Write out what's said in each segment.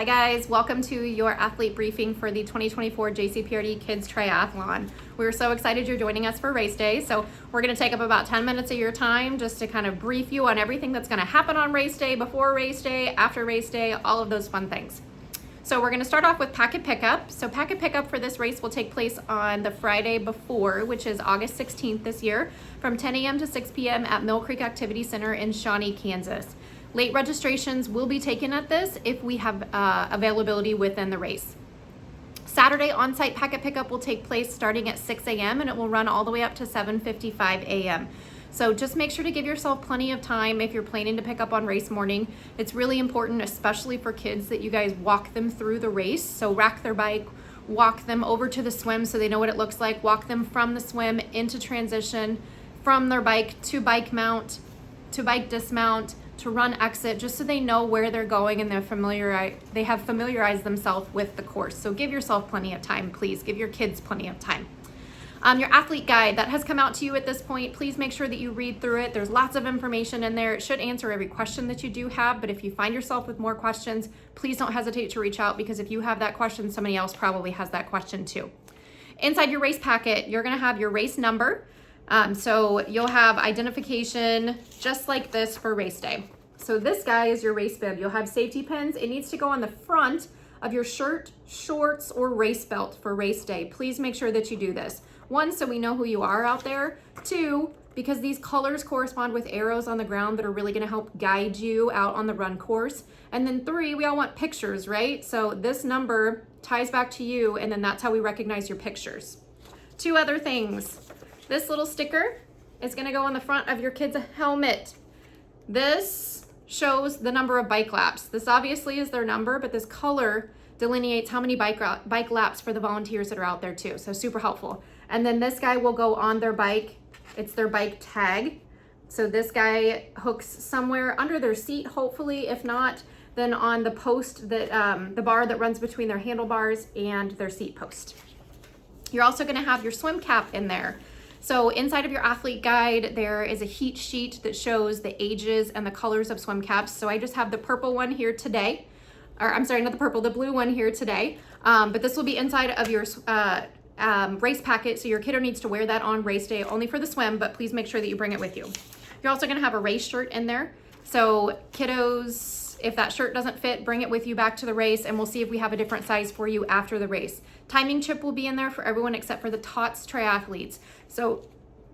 Hi guys, welcome to your athlete briefing for the 2024 JCPRD Kids Triathlon. We're so excited you're joining us for race day. So we're gonna take up about 10 minutes of your time just to kind of brief you on everything that's gonna happen on race day, before race day, after race day, all of those fun things. So we're gonna start off with packet pickup. So packet pickup for this race will take place on the Friday before, which is August 16th this year, from 10 a.m. to 6 p.m. at Mill Creek Activity Center in Shawnee, Kansas. Late registrations will be taken at this if we have availability within the race. Saturday on-site packet pickup will take place starting at 6 a.m. and it will run all the way up to 7:55 a.m. So just make sure to give yourself plenty of time if you're planning to pick up on race morning. It's really important, especially for kids, that you guys walk them through the race. So rack their bike, walk them over to the swim so they know what it looks like, walk them from the swim into transition, from their bike to bike mount, to bike dismount, to run exit, just so they know where they're going and they have familiarized themselves with the course. So give yourself plenty of time, please. Give your kids plenty of time. Your athlete guide that has come out to you at this point, please make sure that you read through it. There's lots of information in there. It should answer every question that you do have, but if you find yourself with more questions, please don't hesitate to reach out, because if you have that question, somebody else probably has that question too. Inside your race packet, you're gonna have your race number. So you'll have identification just like this for race day. So this guy is your race bib. You'll have safety pins. It needs to go on the front of your shirt, shorts, or race belt for race day. Please make sure that you do this. One, so we know who you are out there. Two, because these colors correspond with arrows on the ground that are really gonna help guide you out on the run course. And then three, we all want pictures, right? So this number ties back to you, and then that's how we recognize your pictures. Two other things. This little sticker is gonna go on the front of your kid's helmet. This shows the number of bike laps. This obviously is their number, but this color delineates how many bike laps for the volunteers that are out there too. So super helpful. And then this guy will go on their bike. It's their bike tag. So this guy hooks somewhere under their seat, hopefully. If not, then on the post that the bar that runs between their handlebars and their seat post. You're also gonna have your swim cap in there. So inside of your athlete guide, there is a heat sheet that shows the ages and the colors of swim caps. So I just have the purple one here today, or I'm sorry, not the purple, the blue one here today. But this will be inside of your race packet. So your kiddo needs to wear that on race day, only for the swim, but please make sure that you bring it with you. You're also gonna have a race shirt in there. So kiddos, if that shirt doesn't fit, bring it with you back to the race, and we'll see if we have a different size for you after the race. Timing chip will be in there for everyone except for the TOTS triathletes. So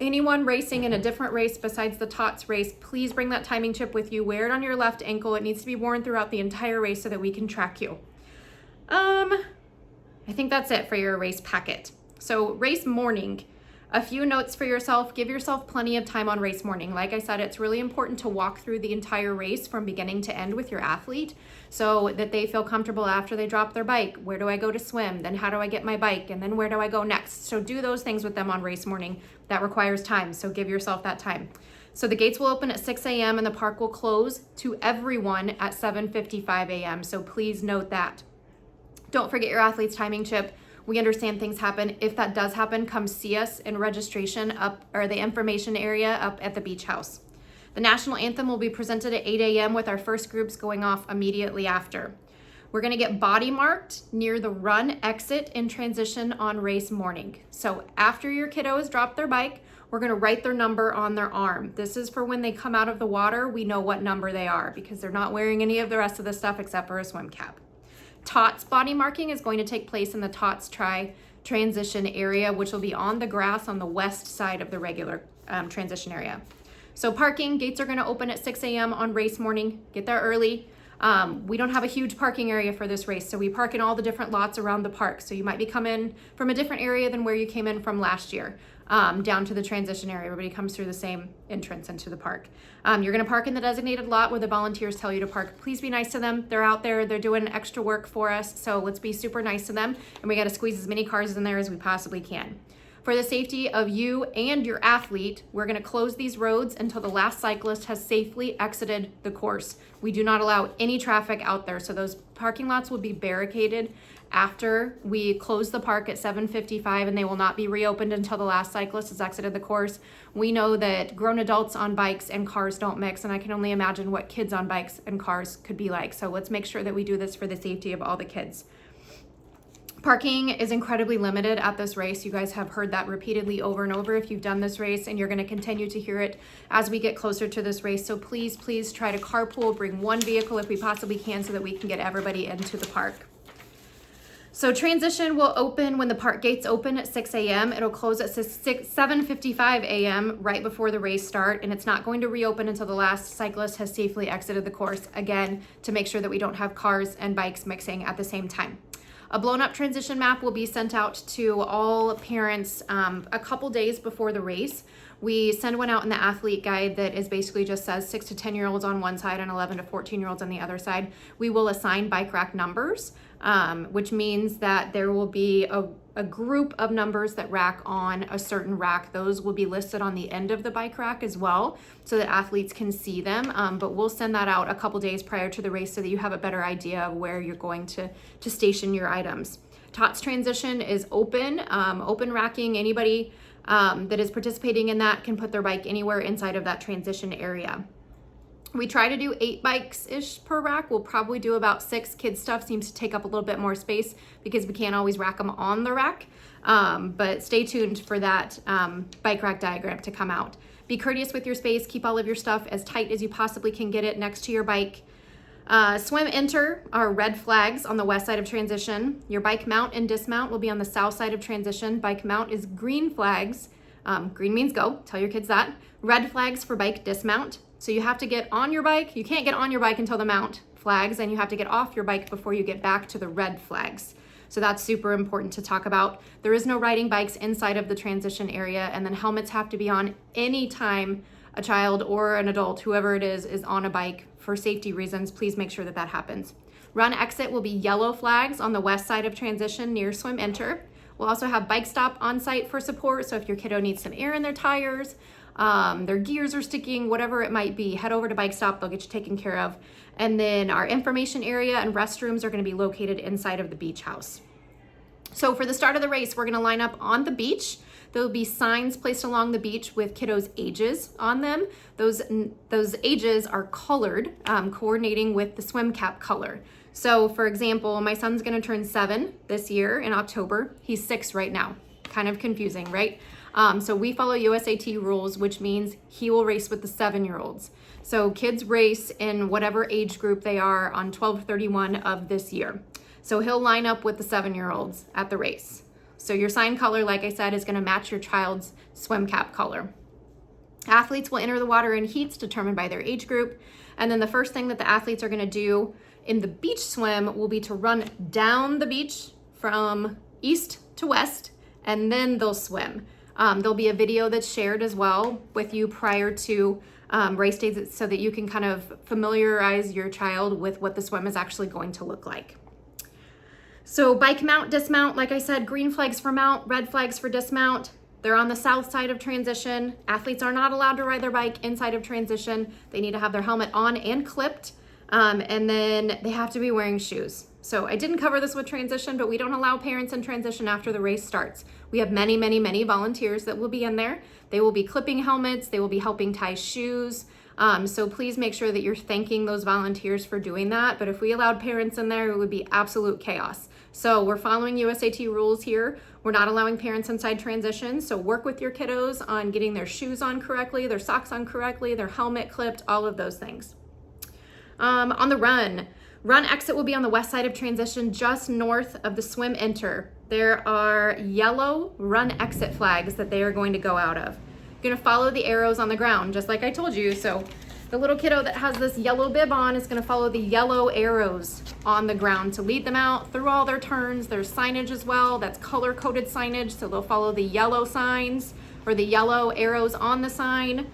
anyone racing in a different race besides the TOTS race, please bring that timing chip with you. Wear it on your left ankle. It needs to be worn throughout the entire race so that we can track you. I think that's it for your race packet. So race morning. A few notes for yourself. Give yourself plenty of time on race morning. Like I said, it's really important to walk through the entire race from beginning to end with your athlete so that they feel comfortable after they drop their bike. Where do I go to swim? Then how do I get my bike? And then where do I go next? So do those things with them on race morning. That requires time, so give yourself that time. So the gates will open at 6 a.m. and the park will close to everyone at 7:55 a.m. So please note that. Don't forget your athlete's timing chip. We understand things happen. If that does happen, come see us in registration up, or the information area up at the beach house. The national anthem will be presented at 8 a.m. with our first groups going off immediately after. We're gonna get body marked near the run, exit, and transition on race morning. So after your kiddos drop their bike, we're gonna write their number on their arm. This is for when they come out of the water, we know what number they are, because they're not wearing any of the rest of the stuff except for a swim cap. TOTS body marking is going to take place in the TOTS transition area, which will be on the grass on the west side of the regular transition area. So parking, gates are gonna open at 6 a.m. on race morning. Get there early. We don't have a huge parking area for this race, so we park in all the different lots around the park. So you might be coming from a different area than where you came in from last year, down to the transition area. Everybody comes through the same entrance into the park. You're gonna park in the designated lot where the volunteers tell you to park. Please be nice to them. They're out there, they're doing extra work for us, so let's be super nice to them, and we gotta squeeze as many cars in there as we possibly can. For the safety of you and your athlete, we're going to close these roads until the last cyclist has safely exited the course. We do not allow any traffic out there, so those parking lots will be barricaded after we close the park at 7:55, and they will not be reopened until the last cyclist has exited the course. We know that grown adults on bikes and cars don't mix, and I can only imagine what kids on bikes and cars could be like. So let's make sure that we do this for the safety of all the kids. Parking is incredibly limited at this race. You guys have heard that repeatedly over and over if you've done this race, and you're going to continue to hear it as we get closer to this race. So please, please try to carpool, bring one vehicle if we possibly can so that we can get everybody into the park. So transition will open when the park gates open at 6 a.m. It'll close at 7:55 a.m. right before the race start, and it's not going to reopen until the last cyclist has safely exited the course, again, to make sure that we don't have cars and bikes mixing at the same time. A blown up transition map will be sent out to all parents a couple days before the race. We send one out in the athlete guide that is basically just says 6 to 10 year olds on one side and 11 to 14 year olds on the other side. We will assign bike rack numbers, which means that there will be a group of numbers that rack on a certain rack. Those will be listed on the end of the bike rack as well so that athletes can see them. But we'll send that out a couple days prior to the race so that you have a better idea of where you're going to station your items. TOTS transition is open racking. Anybody that is participating in that can put their bike anywhere inside of that transition area. We try to do 8 bikes-ish per rack. We'll probably do about 6. Kids stuff seems to take up a little bit more space because we can't always rack them on the rack. But stay tuned for that bike rack diagram to come out. Be courteous with your space. Keep all of your stuff as tight as you possibly can get it next to your bike. Swim enter are red flags on the west side of transition. Your bike mount and dismount will be on the south side of transition. Bike mount is green flags. Green means go. Tell your kids that. Red flags for bike dismount. So you have to get on your bike. You can't get on your bike until the mount flags, and you have to get off your bike before you get back to the red flags. So that's super important to talk about. There is no riding bikes inside of the transition area, and then helmets have to be on any time a child or an adult, whoever it is on a bike for safety reasons. Please make sure that that happens. Run exit will be yellow flags on the west side of transition near swim enter. We'll also have bike stop on site for support. So if your kiddo needs some air in their tires, their gears are sticking, whatever it might be, head over to bike stop. They'll get you taken care of. And then our information area and restrooms are going to be located inside of the beach house. So for the start of the race, we're going to line up on the beach. There'll be signs placed along the beach with kiddos' ages on them. Those ages are colored, coordinating with the swim cap color. So for example, my son's going to turn 7 this year in October. He's 6 right now. Kind of confusing, right? So we follow USAT rules, which means he will race with the 7-year-olds. So kids race in whatever age group they are on 12/31 of this year. So he'll line up with the 7-year-olds at the race. So your sign color, like I said, is going to match your child's swim cap color. Athletes will enter the water in heats determined by their age group. And then the first thing that the athletes are going to do in the beach swim will be to run down the beach from east to west, and then they'll swim. There'll be a video that's shared as well with you prior to race days so that you can kind of familiarize your child with what the swim is actually going to look like. So bike mount, dismount, like I said, green flags for mount, red flags for dismount. They're on the south side of transition. Athletes are not allowed to ride their bike inside of transition. They need to have their helmet on and clipped, and then they have to be wearing shoes. So I didn't cover this with transition, but we don't allow parents in transition after the race starts. We have many, many, many volunteers that will be in there. They will be clipping helmets. They will be helping tie shoes. So please make sure that you're thanking those volunteers for doing that. But if we allowed parents in there, it would be absolute chaos. So we're following USAT rules here. We're not allowing parents inside transition. So work with your kiddos on getting their shoes on correctly, their socks on correctly, their helmet clipped, all of those things. On the run exit will be on the west side of transition, just north of the swim enter. There are yellow run exit flags that they are going to go out of. You're going to follow the arrows on the ground, just like I told you. So the little kiddo that has this yellow bib on is going to follow the yellow arrows on the ground to lead them out through all their turns. There's signage as well. That's color-coded signage. So they'll follow the yellow signs or the yellow arrows on the sign.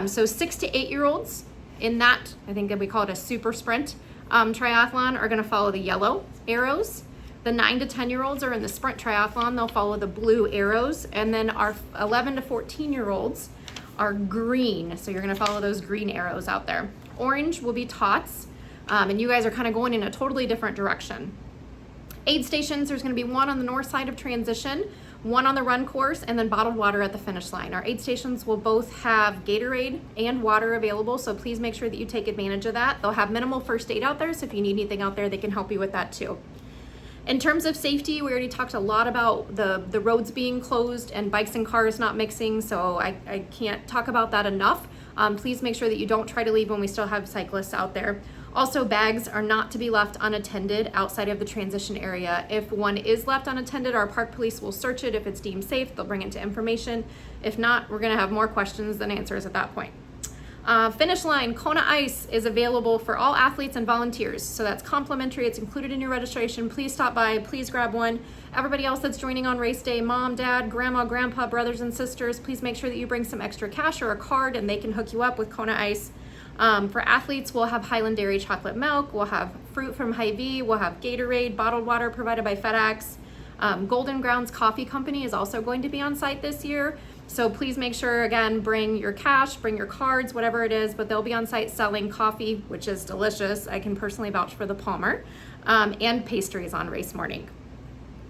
So 6 to 8-year-olds in that, I think that we call it a super sprint triathlon, are going to follow the yellow arrows. The 9 to 10-year-olds are in the sprint triathlon. They'll follow the blue arrows. And then our 11 to 14-year-olds are green. So you're gonna follow those green arrows out there. Orange will be tots. And you guys are kind of going in a totally different direction. Aid stations, there's gonna be one on the north side of transition, one on the run course, and then bottled water at the finish line. Our aid stations will both have Gatorade and water available, so please make sure that you take advantage of that. They'll have minimal first aid out there, so if you need anything out there, they can help you with that too. In terms of safety, we already talked a lot about the roads being closed and bikes and cars not mixing, so I can't talk about that enough. Please make sure that you don't try to leave when we still have cyclists out there. Also, bags are not to be left unattended outside of the transition area. If one is left unattended, our park police will search it. If it's deemed safe, they'll bring it to information. If not, we're gonna have more questions than answers at that point. Finish line, Kona Ice is available for all athletes and volunteers. So that's complimentary, it's included in your registration. Please stop by, please grab one. Everybody else that's joining on race day, mom, dad, grandma, grandpa, brothers and sisters, please make sure that you bring some extra cash or a card and they can hook you up with Kona Ice. For athletes, we'll have Highland Dairy chocolate milk, we'll have fruit from Hy-Vee, we'll have Gatorade, bottled water provided by FedEx. Golden Grounds Coffee Company is also going to be on site this year. So please make sure, again, bring your cash, bring your cards, whatever it is, but they'll be on site selling coffee, which is delicious. I can personally vouch for the Palmer, and pastries on race morning.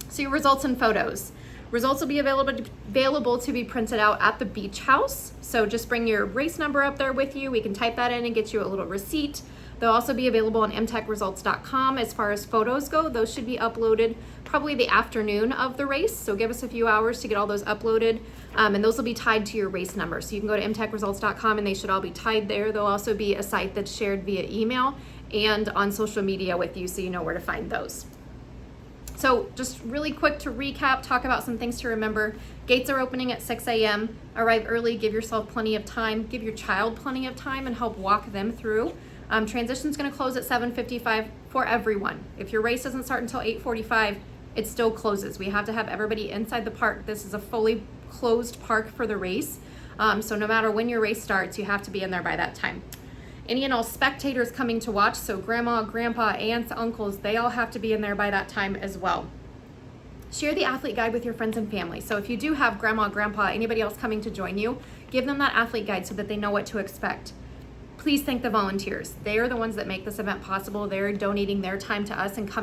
So your results and photos. Results will be available to be printed out at the beach house. So just bring your race number up there with you. We can type that in and get you a little receipt. They'll also be available on mtechresults.com. As far as photos go, those should be uploaded probably the afternoon of the race. So give us a few hours to get all those uploaded. And those will be tied to your race number. So you can go to mtechresults.com and they should all be tied there. There'll also be a site that's shared via email and on social media with you so you know where to find those. So just really quick to recap, talk about some things to remember. Gates are opening at 6 a.m. Arrive early, give yourself plenty of time, give your child plenty of time and help walk them through. Transition's gonna close at 7:55 for everyone. If your race doesn't start until 8:45, it still closes. We have to have everybody inside the park. This is a fully closed park for the race. So no matter when your race starts, you have to be in there by that time. Any and all spectators coming to watch, so grandma, grandpa, aunts, uncles, they all have to be in there by that time as well. Share the athlete guide with your friends and family. So if you do have grandma, grandpa, anybody else coming to join you, give them that athlete guide so that they know what to expect. Please thank the volunteers. They are the ones that make this event possible. They're donating their time to us and coming